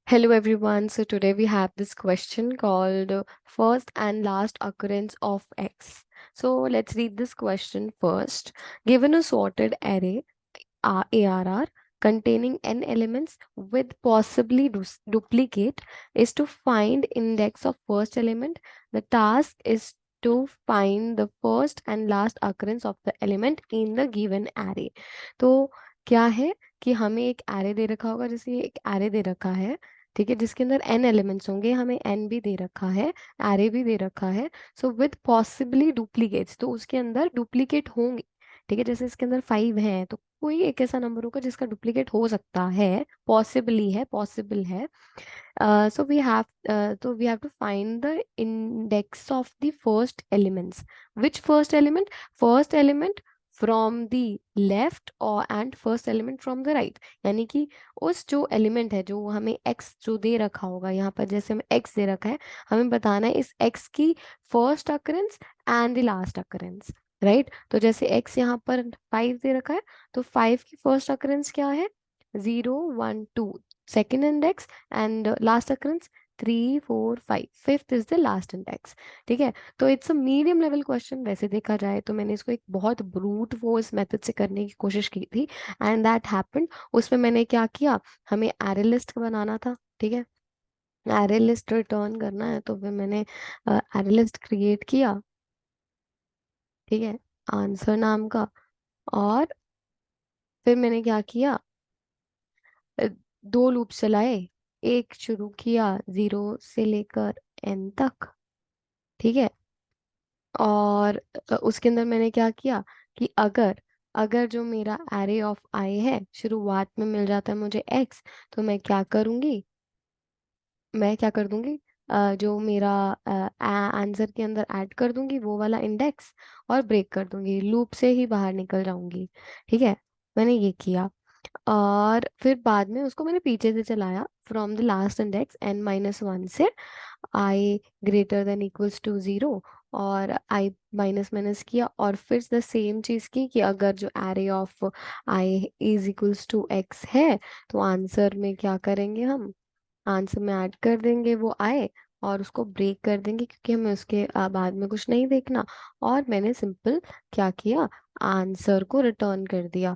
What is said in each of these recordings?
Hello everyone. So today we have this question called first and last occurrence of X. So let's read this question first. Given a sorted array ARR containing n elements with possibly duplicate is to find index of first element. The task is to find the first and last occurrence of the element in the given array. तो क्या है कि हमें एक array दे रखा होगा, जैसे ये एक array दे रखा है, ठीक है, जिसके अंदर n एलिमेंट्स होंगे, हमें n भी दे रखा है, array भी दे रखा है. सो विद पॉसिबली डुप्लीकेट्स, तो उसके अंदर डुप्लीकेट होंगे. ठीक है, जैसे इसके अंदर 5 है तो कोई एक ऐसा नंबर होगा जिसका डुप्लीकेट हो सकता है, पॉसिबली है, पॉसिबल है. So we have to find the index of the first elements. Which first element? First element from the left or and first element from the right. यानी कि उस जो एलिमेंट है जो हमें x जो दे रखा होगा, यहाँ पर जैसे हमें x दे रखा है, हमें बताना है इस x की first occurrence and the last occurrence. Right, तो जैसे x यहाँ पर 5 दे रखा है, तो 5 की फर्स्ट अकरेंस क्या है? 0 1 2. Second index and last occurrence 3 4 5. Fifth is the last index. ठीक है, तो it's a medium level question. वैसे देखा जाए तो मैंने इसको एक बहुत ब्रूट फोर्स मेथड से करने की कोशिश की थी, एंड दैट हैपेंड. उसमें मैंने क्या किया, हमें एरे लिस्ट बनाना था. ठीक है, एरे लिस्ट रिटर्न करना है, तो फिर मैंने एरे लिस्ट क्रिएट किया. ठीक है, आंसर नाम का. और फिर मैंने क्या किया, अ, दो लूप चलाए. एक शुरू किया 0 से लेकर n तक. ठीक है, और उसके अंदर मैंने क्या किया कि अगर अगर जो मेरा एरे ऑफ आई है शुरुआत में मिल जाता है मुझे x, तो मैं क्या करूंगी, मैं क्या कर दूंगी, जो मेरा आंसर के अंदर ऐड कर दूंगी वो वाला इंडेक्स, और ब्रेक कर दूंगी, लूप से ही बाहर निकल जाऊंगी. ठीक है, मैंने ये किया. और फिर बाद में उसको मैंने पीछे से चलाया from the last index n-1 से आई ग्रेटर देन इक्वल्स टू 0, और आई माइनस माइनस किया, और फिर द सेम चीज की कि अगर जो array of I is equals to x है, तो आंसर में क्या करेंगे, हम आंसर में ऐड कर देंगे वो आए, और उसको ब्रेक कर देंगे क्योंकि हमें उसके बाद में कुछ नहीं देखना. और मैंने सिंपल क्या किया, आंसर को रिटर्न कर दिया.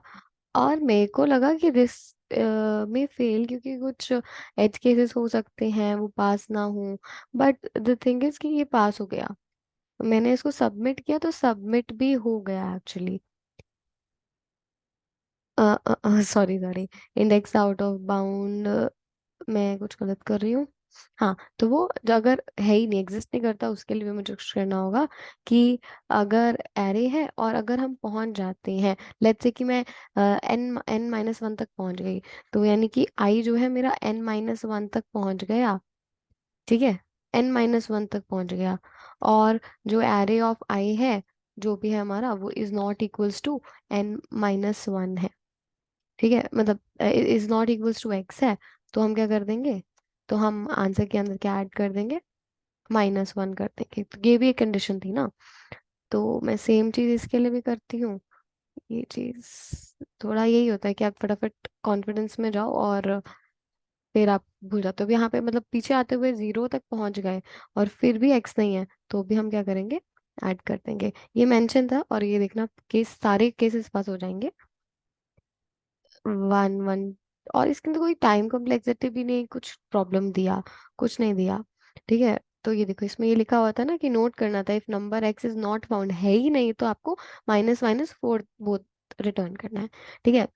और मेरे को लगा कि दिस में फेल, क्योंकि कुछ एज केसेस हो सकते हैं वो पास ना हो. बट द थिंग इज कि ये पास हो गया. मैंने इसको सबमिट किया तो सबमिट भी हो गया actually. Sorry sorry, index out of bound, मैं कुछ गलत कर रही हूँ. हाँ, तो वो जो अगर है ही नहीं, एग्जिस्ट नहीं करता, उसके लिए भी मुझे कुछ करना होगा कि अगर एरे है और अगर हम पहुंच जाते हैं, लेट्स से कि मैं n-1 तक पहुंच गई, तो यानी कि आई जो है मेरा n-1 तक पहुंच गया. ठीक है, n-1 तक पहुंच गया, और जो एरे ऑफ आई है जो भी है हमारा, वो is not equals to n-1 है. ठीक है, मतलब is not equals to x है, तो हम क्या कर देंगे, तो हम आंसर के अंदर क्या ऐड कर देंगे, -1 कर देंगे. तो ये भी एक कंडीशन थी ना. तो मैं सेम चीज इसके लिए भी करती हूँ. ये चीज थोड़ा यही होता है कि आप फटाफट कॉन्फिडेंस में जाओ और फिर आप भूल जाते हो. अब यहाँ पे मतलब पीछे आते हुए 0 तक पहुंच गए और फिर भी x नहीं है, तो भी हम क्या करेंगे, ऐड कर देंगे. ये मेंशन था, और ये देखना केस, सारे केसेस पास हो जाएंगे. 1 1. और इसके अंदर कोई टाइम कॉम्प्लेक्सिटी भी नहीं, कुछ प्रॉब्लम दिया, कुछ नहीं दिया. ठीक है, तो ये देखो, इसमें ये लिखा हुआ था ना कि नोट करना था, if number x is not found, है ही नहीं, तो आपको -4 वो रिटर्न करना है. ठीक है,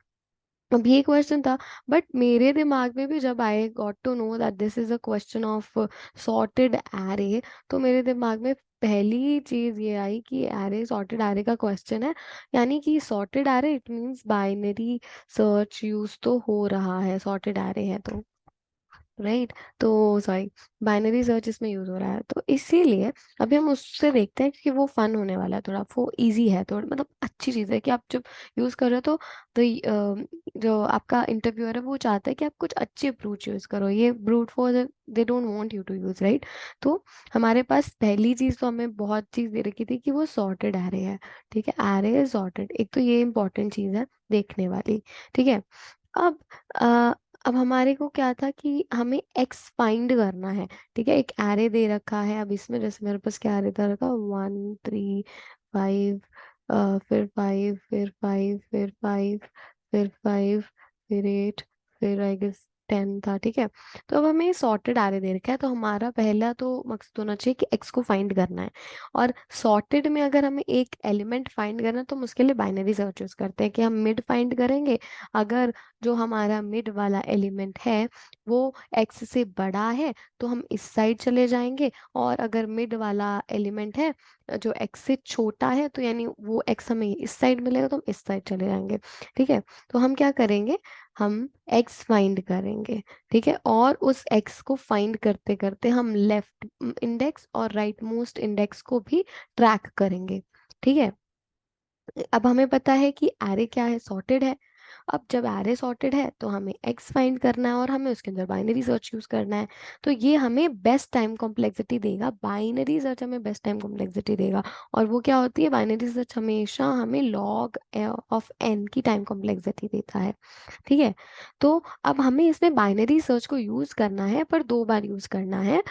अब ये क्वेश्चन था, बट मेरे दिमाग में भी जब I got to know that this is a question of sorted array, तो मेरे दिमाग में पहली चीज ये आई कि एरे, सॉर्टेड एरे का क्वेश्चन है, यानी कि sorted array it means binary search use तो हो रहा है, सॉर्टेड एरे है तो. राइट, तो सॉरी, बाइनरी सर्च इसमें यूज हो रहा है, तो इसीलिए अभी हम उससे देखते हैं, क्योंकि वो फन होने वाला है थोड़ा, वो इजी है थोड़ा, मतलब अच्छी चीज़ है कि आप जब यूज कर रहे हो तो जो आपका इंटरव्यूअर है वो चाहता है कि आप कुछ अच्छी अप्रोच यूज करो. ये brute force they don't want you to use, right. तो हमारे पास पहली चीज तो हमें बहुत चीज दे रखी थी कि वो सॉर्टेड एरे है. ठीक है, एरे इज सॉर्टेड, एक तो ये इंपॉर्टेंट चीज है देखने वाली. ठीक है, अब अब हमारे को क्या था कि हमें एक्स फाइंड करना है। ठीक है, एक एरे दे रखा है। अब इसमें जैसे मेरे पास क्या एरे दे रखा, 1 3 5, फिर 5 फिर 5 फिर 5 फिर 5 फिर 8 फिर आई गेस 10 था। ठीक है, तो अब हमें सॉर्टेड एरे दे रखा है, तो हमारा पहला तो मकसद होना चाहिए कि एक्स को फाइंड करना है। और सॉर्टेड में अगर हमें एक एलिमेंट फाइंड करना है तो हम उसके लिए बाइनरी सर्च यूज करते हैं कि हम मिड फाइंड करेंगे। अगर जो हमारा मिड वाला एलिमेंट है वो एक्स से बड़ा है तो हम इस साइड चले जाएंगे, और अगर मिड वाला एलिमेंट है जो एक्स से छोटा है तो यानी वो एक्स हमें इस साइड मिलेगा तो हम इस साइड चले जाएंगे। ठीक है, तो हम क्या करेंगे, हम एक्स फाइंड करेंगे। ठीक है, और उस एक्स को फाइंड करते करते हम लेफ्ट इंडेक्स और राइट मोस्ट इंडेक्स को भी ट्रैक करेंगे। ठीक है, अब हमें पता है कि एरे क्या है, सॉर्टेड है। अब जब एरे सॉर्टेड है तो हमें एक्स फाइंड करना है और हमें उसके अंदर बाइनरी सर्च यूज करना है। तो ये हमें बेस्ट टाइम कॉम्प्लेक्सिटी देगा, बाइनरी सर्च हमें बेस्ट टाइम कॉम्प्लेक्सिटी देगा। और वो क्या होती है, बाइनरी सर्च हमेशा हमें लॉग ऑफ एन की टाइम कॉम्प्लेक्सिटी देता है। ठीक है, तो अब हमें इसमें बाइनरी सर्च को यूज करना है, पर 2 बार यूज करना है।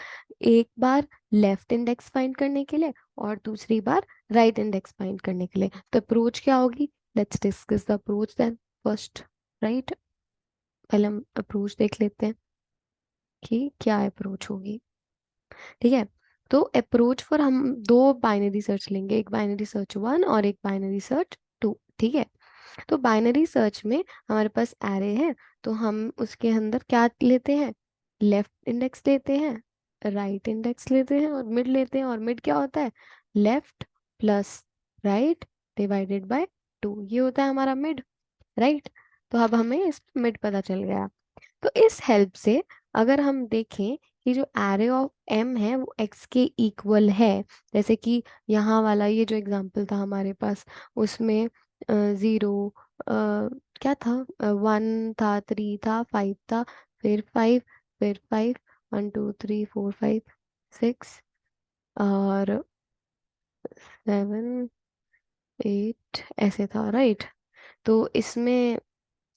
एक बार लेफ्ट इंडेक्स फाइंड करने के लिए और दूसरी बार राइट इंडेक्स फाइंड करने के लिए। तो अप्रोच क्या होगी, let's discuss the approach then first. Right, पहले हम अप्रोच देख लेते हैं कि क्या अप्रोच होगी। ठीक है, तो अप्रोच पर हम 2 बाइनरी सर्च लेंगे, एक बाइनरी सर्च 1 और एक बाइनरी सर्च 2। ठीक है, तो बाइनरी सर्च में हमारे पास एरे है, तो हम उसके अंदर क्या लेते हैं, लेफ्ट इंडेक्स लेते हैं, राइट इंडेक्स लेते हैं और मिड लेते हैं। और मिड क्या होता है, left plus right divided by 2, ये होता है हमारा मिड। राइट, तो अब हमें इस मिड पता चल गया। तो इस हेल्प से अगर हम देखें कि जो एरे ऑफ एम है वो एक्स के इक्वल है, जैसे कि यहाँ वाला ये जो एग्जांपल था हमारे पास, उसमें 0 क्या था, 1 था, 3 था, 5 था, फिर 5 फिर 5, 1 2 3 4 5 6 और 7 8 ऐसे था। राइट, तो इसमें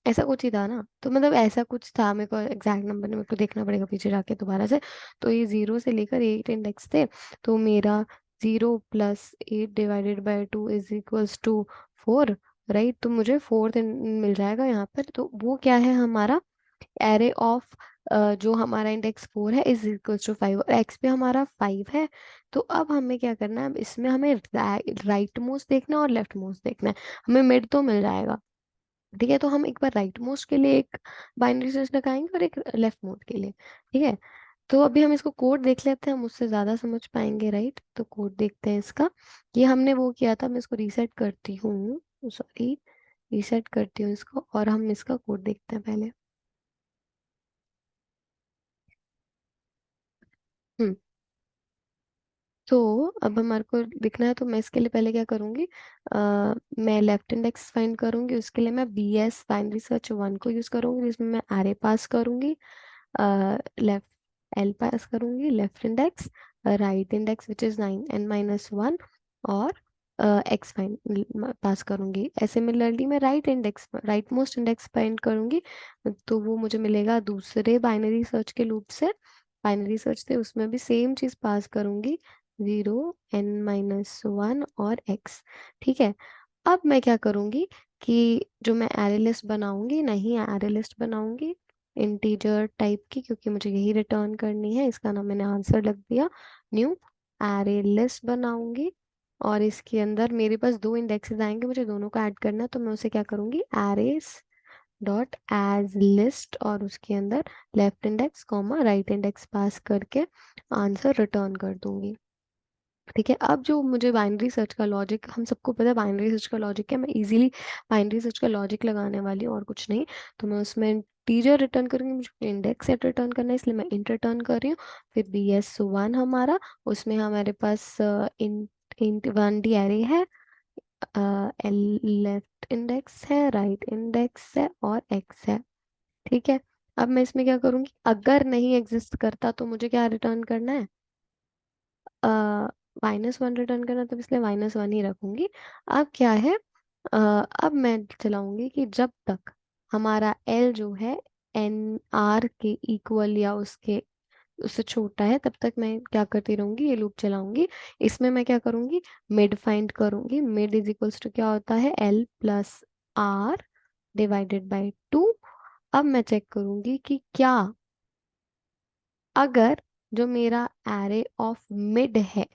ऐसा कुछ ही था ना, तो मतलब ऐसा कुछ था, मेरे को एग्जैक्ट नंबर नहीं, मेरे को देखना पड़ेगा पीछे जाके दोबारा से। तो ये 0 से लेकर 8 इंडेक्स थे, तो मेरा 0 + 8 divided by 2 is equals to 4। Right, तो मुझे फोर्थ मिल जाएगा यहाँ पर। तो वो क्या है हमारा एरे ऑफ, जो हमारा इंडेक्स 4 है इज इक्वल्स टू 5, और एक्स पे हमारा 5 है। तो अब हमें क्या करना है, अब इसमें हमें राइट मोस्ट देखना है और लेफ्ट मोस्ट देखना है। हमें मिड तो मिल जाएगा। ठीक है, तो हम एक बार राइट मोस्ट के लिए एक बाइनरी सर्च लगाएंगे और एक लेफ्ट मोड के लिए। ठीक है, तो अभी हम इसको कोड देख लेते हैं, हम उससे ज़्यादा समझ पाएंगे। राइट, तो कोड देखते हैं इसका। ये हमने वो किया था, मैं इसको रीसेट करती हूँ, सॉरी, रीसेट करती हूँ इसको, और हम इसका कोड देखते हैं पहले। हम्म, तो अब हमारे को लिखना है, तो मैं इसके लिए पहले क्या करूँगी, मैं लेफ्ट इंडेक्स फाइंड करूँगी, उसके लिए मैं BS बाइनरी सर्च 1 को यूज़ करूँगी, जिसमें मैं एरे पास करूँगी, लेफ्ट एल पास करूँगी, left index, right index which is 9n-1, और एक्स फाइंड पास करूँगी। ऐसे सिमिलरली मैं राइट मोस्ट इंडेक्स फाइंड करूँगी, तो वो मुझे मिलेगा दूसरे बाइनरी सर्च के लूप से। बाइनरी सर्च थे उसमें भी सेम चीज़ पास करूँगी, 0n-1 और x। ठीक है, अब मैं क्या करूँगी कि जो मैं एरे लिस्ट बनाऊँगी, नहीं एरे लिस्ट बनाऊँगी इंटीजर टाइप की, क्योंकि मुझे यही रिटर्न करनी है, इसका नाम मैंने आंसर लग दिया, न्यू एरे लिस्ट बनाऊँगी। और इसके अंदर मेरे पास 2 इंडेक्सेस आएंगे, मुझे दोनों को ऐड करना है, तो मैं उसे क्या करूँगी, एरेस डॉट एज लिस्ट, और उसके अंदर left index comma right index pass करके आंसर रिटर्न कर दूंगी। ठीक है, अब जो मुझे बाइनरी सर्च का लॉजिक, हम सबको पता है बाइनरी सर्च का लॉजिक क्या, मैं इजीली बाइनरी सर्च का लॉजिक लगाने वाली हूँ और कुछ नहीं। तो मैं उसमें इंटीजर रिटर्न करूंगी, मुझे इंडेक्स सेट रिटर्न करना है इसलिए मैं इंट रिटर्न कर रही हूँ। फिर BS1 हमारा, उसमें हमारे पास इंट इंट 1D एरे है, लेफ्ट इंडेक्स है, राइट इंडेक्स है और एक्स है। ठीक है, अब मैं इसमें क्या करूंगी, अगर नहीं एग्जिस्ट करता तो मुझे क्या रिटर्न करना है, -1 रिटर्न करना, तो इसलिए -1 ही रखूंगी। अब क्या है, अब मैं चलाऊंगी कि जब तक हमारा एल जो है एन आर के इक्वल या उससे छोटा है, तब तक मैं क्या करती रहूंगी, ये लूप चलाऊंगी। इसमें मैं क्या करूंगी, मिड फाइंड करूंगी। मिड इज इक्वल्स टू क्या होता है, L plus R divided by 2। अब मैं चेक करूंगी कि क्या, अगर जो मेरा एरे ऑफ मिड है,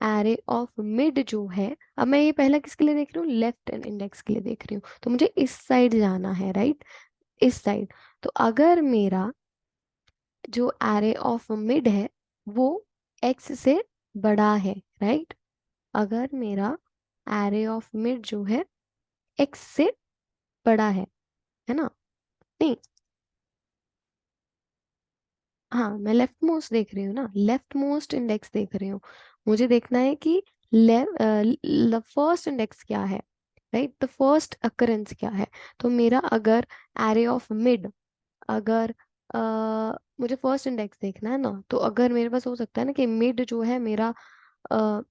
एरे ऑफ मिड जो है, अब मैं ये पहला किसके लिए देख रही हूँ, लेफ्ट इंडेक्स के लिए देख रही हूँ, तो मुझे इस साइड जाना है, राइट, इस साइड। तो अगर मेरा जो एरे ऑफ मिड है वो एक्स से बड़ा है, राइट, अगर मेरा एरे ऑफ मिड जो है एक्स से बड़ा है ना, नहीं, हाँ मैं लेफ्ट मोस्ट देख रही हूँ ना, लेफ्ट मोस्ट इंडेक्स देख रही हूँ। मुझे देखना है कि फर्स्ट इंडेक्स क्या है, राइट, द फर्स्ट अकरेंस क्या है। तो मेरा अगर एरे ऑफ मिड, अगर मुझे फर्स्ट इंडेक्स देखना है ना, तो अगर मेरे पास हो सकता है ना कि मिड जो है मेरा अ,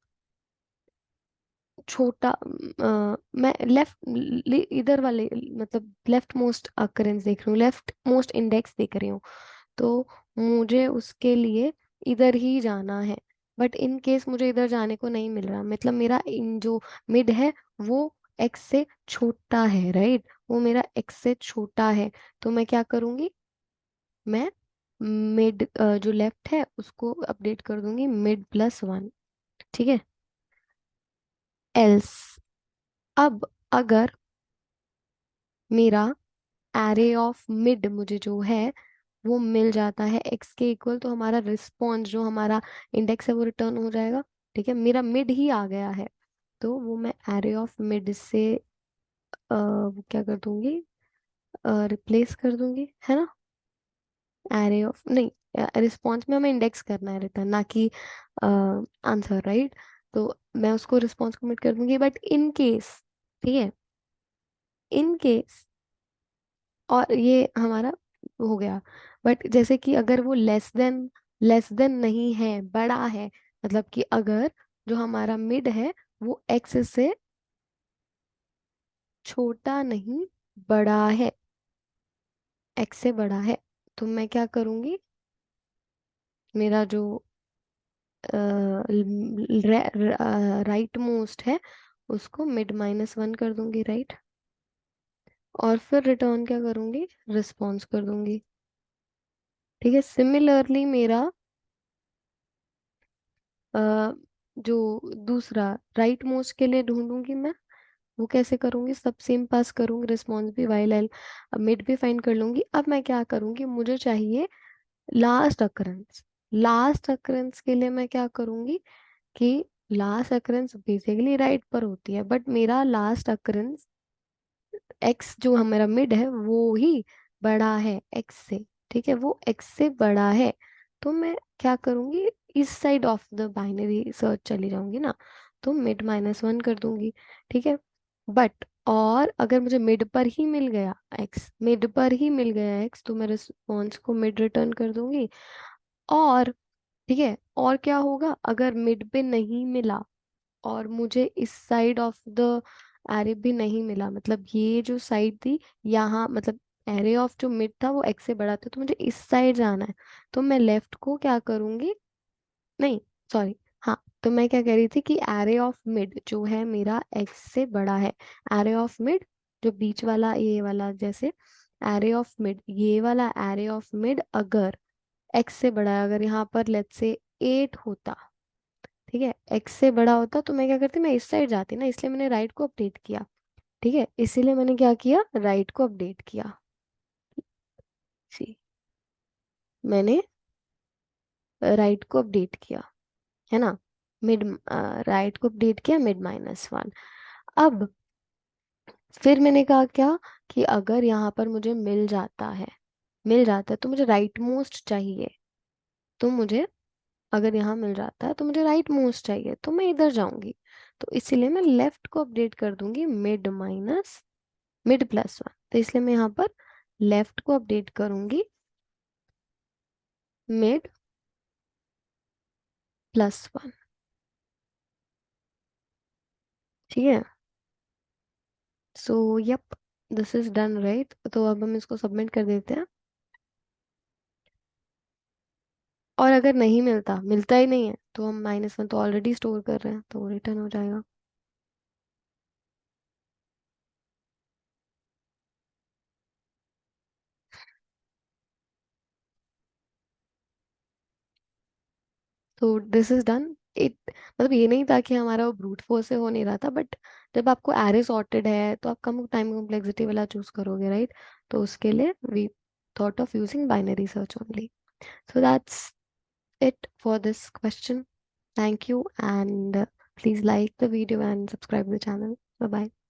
छोटा, मैं लेफ्ट इधर वाले, मतलब लेफ्ट मोस्ट अकरेंस देख रही हूँ, लेफ्ट मोस्ट इंडेक्स देख रही हूँ, तो मुझे उसके लिए इधर ही जाना है। बट इन केस मुझे इधर जाने को नहीं मिल रहा, मतलब मेरा इन जो मिड है वो एक्स से छोटा है, राइट, वो मेरा एक्स से छोटा है। तो मैं क्या करूँगी, मैं मिड जो लेफ्ट है उसको अपडेट कर दूंगी मिड प्लस 1, ठीक है। एल्स, अब अगर मेरा एरे ऑफ मिड मुझे जो है वो मिल जाता है एक्स के इक्वल, तो हमारा रिस्पॉन्स जो हमारा इंडेक्स है वो रिटर्न हो जाएगा, ठीक है, मेरा मिड ही आ गया है। तो वो मैं एरे ऑफ मिड से वो क्या कर दूंगी, रिप्लेस कर दूंगी, है ना, एरे ऑफ नहीं, रिस्पॉन्स में हमें इंडेक्स करना है रिटर्न, ना कि आंसर, राइट। तो मैं उसको रिस्पॉन्स को मिट कर दूंगी, बट इन केस, ठीक है, इन केस, और ये हमारा हो गया। बट जैसे कि अगर वो लेस देन नहीं है, बड़ा है, मतलब कि अगर जो हमारा मिड है वो एक्स से छोटा नहीं, बड़ा है, एक्स से बड़ा है, तो मैं क्या करूंगी, मेरा जो राइट मोस्ट है उसको मिड माइनस 1 कर दूंगी, राइट, और फिर रिटर्न क्या करूंगी, रिस्पॉन्स कर दूंगी, ठीक है। सिमिलरली मेरा अ, जो दूसरा राइट मोस्ट के लिए ढूंढूंगी मैं, वो कैसे करूंगी, सब सेम पास करूंगी, रिस्पॉन्स भी वाइल एल, मिड भी फाइंड कर लूंगी। अब मैं क्या करूंगी, मुझे चाहिए लास्ट अकरेंस। लास्ट अकरेंस के लिए मैं क्या करूंगी कि लास्ट अकरेंस बेसिकली राइट पर होती है, बट मेरा लास्ट अकरेंस एक्स जो हमारा मिड है वो ही बड़ा है एक्स से, ठीक है, वो एक्स से बड़ा है। तो मैं क्या करूंगी, इस side of the binary search चली जाऊंगी ना, तो मिड माइनस 1 कर दूंगी, ठीक है। बट और अगर मुझे मिड पर ही मिल गया एक्स, मिड पर ही मिल गया एक्स, तो मैं रिस्पॉन्स को मिड रिटर्न कर दूंगी। और ठीक है, और क्या होगा, अगर मिड पे नहीं मिला और मुझे इस साइड ऑफ द एरे भी नहीं मिला, मतलब ये जो साइड थी यहाँ, मतलब एरे ऑफ जो मिड था वो एक्स से बड़ा था, तो मुझे इस साइड जाना है, तो मैं लेफ्ट को क्या करूंगी, नहीं, सॉरी, हाँ, तो मैं क्या कह रही थी कि एरे ऑफ मिड जो है मेरा एक्स से बड़ा है, एरे ऑफ मिड जो बीच वाला ये वाला, जैसे एरे ऑफ मिड, ये वाला एरे ऑफ मिड अगर एक्स से बड़ा है, अगर यहाँ पर लेट्स से 8 होता, ठीक है, एक्स से बड़ा होता, तो मैं क्या करती, मैं इस साइड जाती ना, इसलिए मैंने राइट को अपडेट किया, ठीक है, इसीलिए मैंने क्या किया, राइट को अपडेट किया, सी, मैंने राइट को अपडेट किया, है ना, मिड, राइट को अपडेट किया मिड माइनस 1। अब फिर मैंने कहा क्या, कि अगर यहाँ पर मुझे मिल जाता है तो मुझे राइट मोस्ट चाहिए, तो मुझे, अगर यहाँ मिल जाता है तो मुझे राइट मोस्ट चाहिए, तो मैं इधर जाऊंगी, तो इसीलिए मैं लेफ्ट को अपडेट कर दूंगी मिड प्लस 1, तो इसलिए मैं यहाँ पर लेफ्ट को अपडेट करूंगी मिड प्लस 1, ठीक है। So yep, this is done right, तो अब हम इसको सबमिट कर देते हैं। और अगर नहीं मिलता, मिलता ही नहीं है, तो हम -1 तो ऑलरेडी स्टोर कर रहे हैं, तो रिटर्न हो जाएगा। तो दिस इज डन इट। मतलब ये नहीं था कि हमारा वो ब्रूट फोर्स से हो नहीं रहा था, बट जब आपको एरे सॉर्टेड है तो आप कम टाइम कॉम्प्लेक्सिटी वाला चूज करोगे, राइट? तो उसके लिए we thought of using binary search only. So that's it for this question. Thank you, and please like the video and subscribe the channel. Bye bye.